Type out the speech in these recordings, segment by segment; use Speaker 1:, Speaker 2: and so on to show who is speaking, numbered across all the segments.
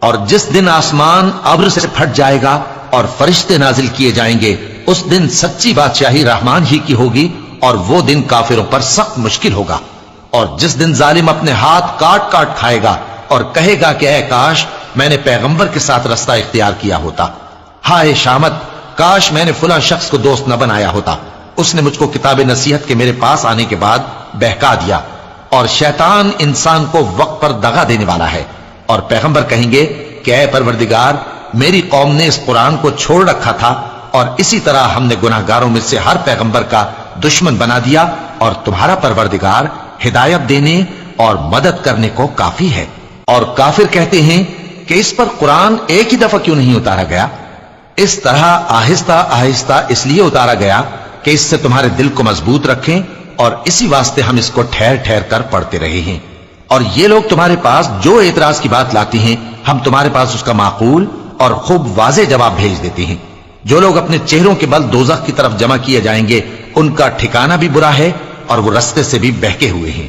Speaker 1: اور جس دن آسمان ابر سے پھٹ جائے گا اور فرشتے نازل کیے جائیں گے، اس دن سچی بادشاہی رحمان ہی کی ہوگی، اور وہ دن کافروں پر سخت مشکل ہوگا۔ اور جس دن ظالم اپنے ہاتھ کاٹ کاٹ کھائے گا اور کہے گا کہ اے کاش میں نے پیغمبر کے ساتھ رستہ اختیار کیا ہوتا، ہائے شامت کاش میں نے فلاں شخص کو دوست نہ بنایا ہوتا، اس نے مجھ کو کتاب نصیحت کے میرے پاس آنے کے بعد بہکا دیا۔ اور شیطان انسان کو وقت پر دغا دینے والا ہے، اور پیغمبر کہیں گے کہ اے پروردگار میری قوم نے اس قرآن کو چھوڑ رکھا تھا، اور اسی طرح ہم نے گناہگاروں میں سے ہر پیغمبر کا دشمن بنا دیا، اور تمہارا پروردگار ہدایت دینے اور مدد کرنے کو کافی ہے۔ اور کافر کہتے ہیں کہ اس پر قرآن ایک ہی دفعہ کیوں نہیں اتارا گیا؟ اس طرح آہستہ آہستہ اس لیے اتارا گیا کہ اس سے تمہارے دل کو مضبوط رکھیں، اور اسی واسطے ہم اس کو ٹھہر ٹھہر کر پڑھتے رہے ہیں۔ اور یہ لوگ تمہارے پاس جو اعتراض کی بات لاتی ہیں، ہم تمہارے پاس اس کا معقول اور خوب واضح جواب بھیج دیتے ہیں۔ جو لوگ اپنے چہروں کے بل دوزخ کی طرف جمع کیے جائیں گے، ان کا ٹھکانہ بھی برا ہے، اور وہ رستے سے بھی بہکے ہوئے ہیں۔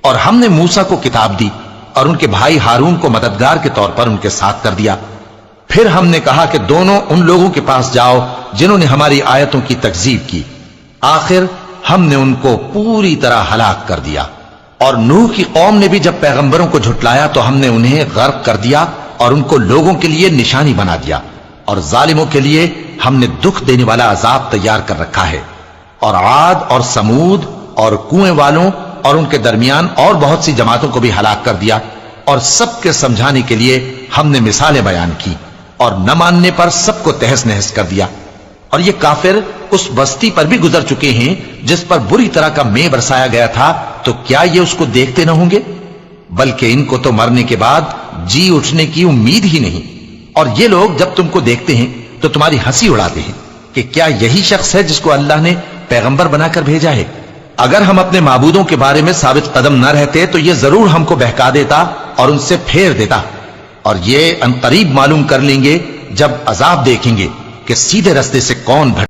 Speaker 1: اور ہم نے موسیٰ کو کتاب دی، اور ان کے بھائی ہارون کو مددگار کے طور پر ان کے ساتھ کر دیا۔ پھر ہم نے کہا کہ دونوں ان لوگوں کے پاس جاؤ جنہوں نے ہماری آیتوں کی تکذیب کی، آخر ہم نے ان کو پوری طرح ہلاک کر دیا۔ اور نوح کی قوم نے بھی جب پیغمبروں کو جھٹلایا تو ہم نے انہیں غرق کر دیا، اور ان کو لوگوں کے لیے نشانی بنا دیا، اور ظالموں کے لیے ہم نے دکھ دینے والا عذاب تیار کر رکھا ہے۔ اور عاد اور سمود اور کنویں والوں اور ان کے درمیان اور بہت سی جماعتوں کو بھی ہلاک کر دیا، اور سب کے سمجھانے کے لیے ہم نے مثالیں بیان کی، اور نہ ماننے پر سب کو تہس نہس کر دیا۔ اور یہ کافر اس بستی پر بھی گزر چکے ہیں جس پر بری طرح کا مے برسایا گیا تھا، تو کیا یہ اس کو دیکھتے نہ ہوں گے؟ بلکہ ان کو تو مرنے کے بعد جی اٹھنے کی امید ہی نہیں۔ اور یہ لوگ جب تم کو دیکھتے ہیں تو تمہاری ہنسی اڑاتے ہیں کہ کیا یہی شخص ہے جس کو اللہ نے پیغمبر بنا کر بھیجا ہے؟ اگر ہم اپنے معبودوں کے بارے میں ثابت قدم نہ رہتے تو یہ ضرور ہم کو بہکا دیتا اور ان سے پھیر دیتا، اور یہ ان قریب معلوم کر لیں گے جب عذاب دیکھیں گے کہ سیدھے رستے سے کون